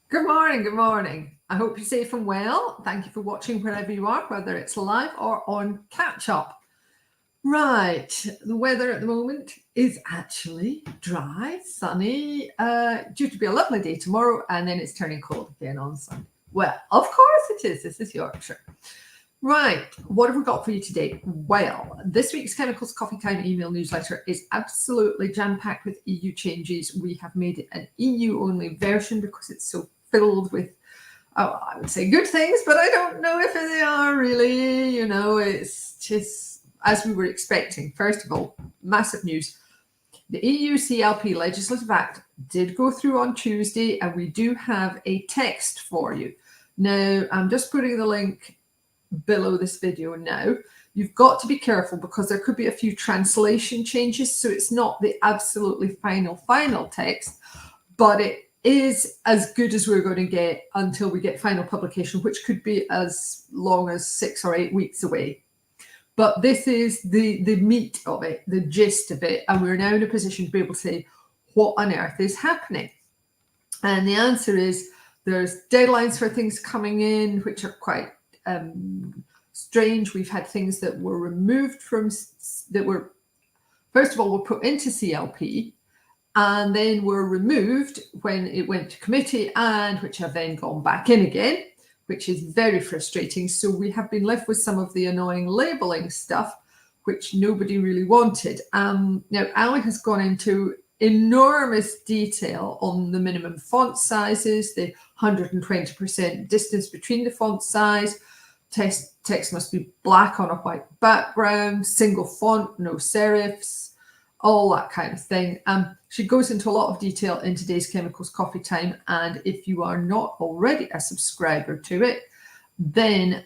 Good morning, good morning. I hope you're safe and well. Thank you for watching wherever you are, whether it's live or on catch-up. Right, the weather at the moment is actually dry, sunny, due to be a lovely day tomorrow, and then it's turning cold again on Sunday. Well, of course it is. This is Yorkshire. Right, what have we got for you today? Well, this week's Chemicals Coffee Time email newsletter is absolutely jam-packed with EU changes. We have made it an EU-only version because it's so filled with, I would say good things, but I don't know if they are really. It's just as we were expecting. First of all, massive news. The EU CLP Legislative Act did go through on Tuesday, and we do have a text for you. Now, I'm just putting the link below this video now. You've got to be careful because there could be a few translation changes, so it's not the absolutely final text, but it is as good as we're going to get until we get final publication, which could be as long as 6 or 8 weeks away. But this is the meat of it, the gist of it, and we're now in a position to be able to say what on earth is happening. And the answer is there's deadlines for things coming in which are quite strange. We've had things that were removed first of all, were put into CLP and then were removed when it went to committee, and which have then gone back in again, which is very frustrating. So we have been left with some of the annoying labeling stuff, which nobody really wanted. Now, Ali has gone into enormous detail on the minimum font sizes, the 120% distance between the font size, text must be black on a white background, single font, no serifs, all that kind of thing. She goes into a lot of detail in today's Chemicals Coffee Time, and if you are not already a subscriber to it, then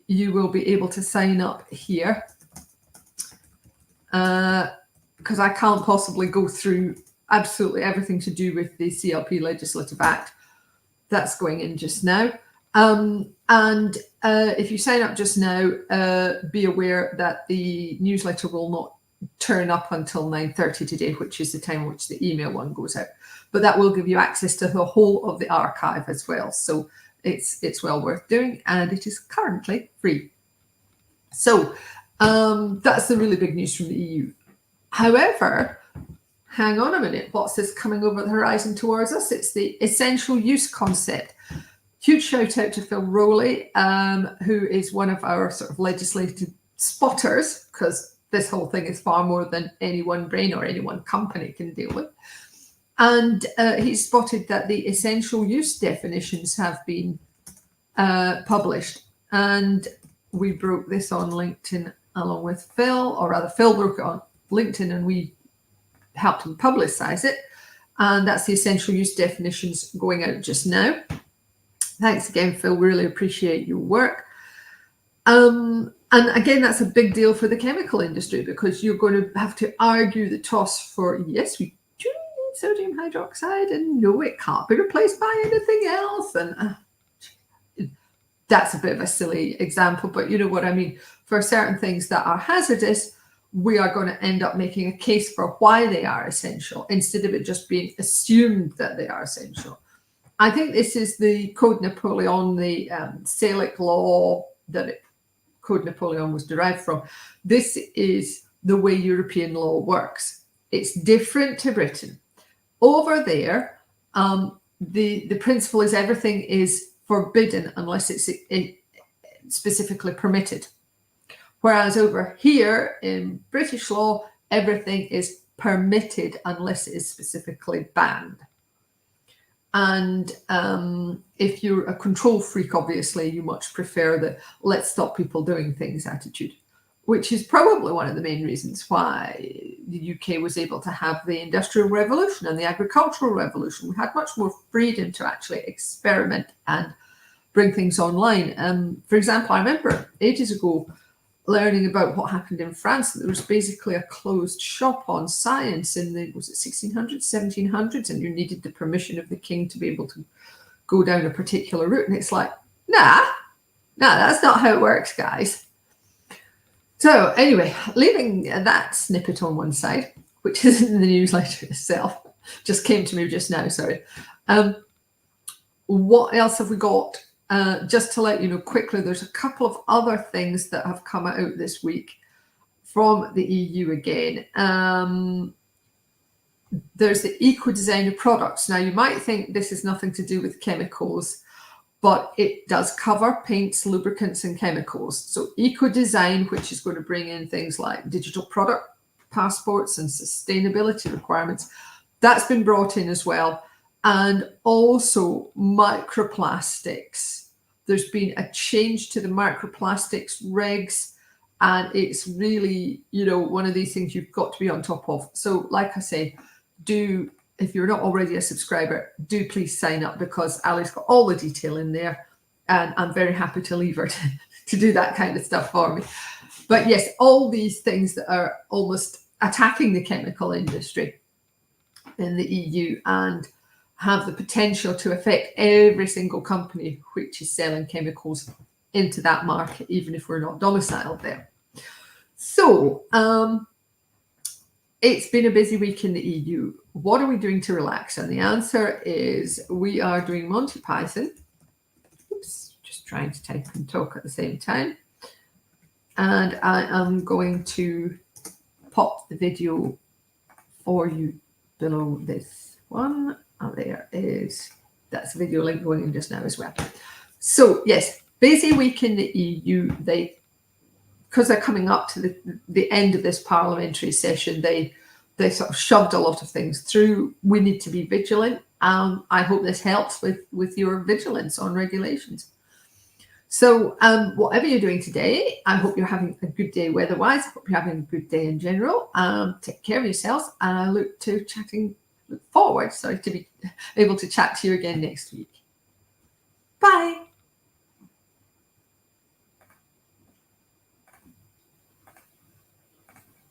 you will be able to sign up here, because I can't possibly go through absolutely everything to do with the CLP Legislative Act. That's going in just now. If you sign up just now, be aware that the newsletter will not turn up until 9:30 today, which is the time which the email one goes out. But that will give you access to the whole of the archive as well. So it's well worth doing, and it is currently free. So that's the really big news from the EU. However, hang on a minute, what's this coming over the horizon towards us? It's the essential use concept. Huge shout out to Phil Rowley, who is one of our sort of legislative spotters, because this whole thing is far more than any one brain or any one company can deal with. And he spotted that the essential use definitions have been published. And we broke this on LinkedIn along with Phil, or rather Phil broke it on LinkedIn and we helped him publicize it. And that's the essential use definitions going out just now. Thanks again, Phil. Really appreciate your work. And again, that's a big deal for the chemical industry, because you're going to have to argue the toss for, yes, we do need sodium hydroxide, and no, it can't be replaced by anything else. And that's a bit of a silly example, but you know what I mean. For certain things that are hazardous, we are going to end up making a case for why they are essential, instead of it just being assumed that they are essential. I think this is the Code Napoleon, the Salic law that Code Napoleon was derived from. This is the way European law works. It's different to Britain. Over there, the principle is everything is forbidden unless it's specifically permitted. Whereas over here in British law, everything is permitted unless it is specifically banned. And if you're a control freak, obviously, you much prefer the let's stop people doing things attitude, which is probably one of the main reasons why the UK was able to have the Industrial Revolution and the Agricultural Revolution. We had much more freedom to actually experiment and bring things online. For example, I remember ages ago learning about what happened in France. There was basically a closed shop on science in the, was it 1600s, 1700s, and you needed the permission of the king to be able to go down a particular route. And it's like, nah, that's not how it works, guys. So anyway, leaving that snippet on one side, which isn't in the newsletter itself, just came to me just now, sorry. What else have we got? Just to let you know quickly, there's a couple of other things that have come out this week from the EU again. There's the eco design of products. Now, you might think this is nothing to do with chemicals, but it does cover paints, lubricants, and chemicals. So eco design, which is going to bring in things like digital product passports and sustainability requirements, that's been brought in as well. And also microplastics. There's been a change to the microplastics regs, and it's really, you know, one of these things you've got to be on top of. So like I say, if you're not already a subscriber, do please sign up, because Ali's got all the detail in there, and I'm very happy to leave her to do that kind of stuff for me. But yes, all these things that are almost attacking the chemical industry in the EU and have the potential to affect every single company which is selling chemicals into that market, even if we're not domiciled there. So it's been a busy week in the EU. What are we doing to relax? And the answer is we are doing Monty Python. Oops, just trying to type and talk at the same time. And I am going to pop the video for you below this one. And that's the video link going in just now as well. So yes, busy week in the EU. Because they're coming up to the end of this parliamentary session, they sort of shoved a lot of things through. We need to be vigilant. I hope this helps with your vigilance on regulations. So whatever you're doing today, I hope you're having a good day weather-wise. I hope you're having a good day in general. Take care of yourselves, and I look forward to be able to chat to you again next week.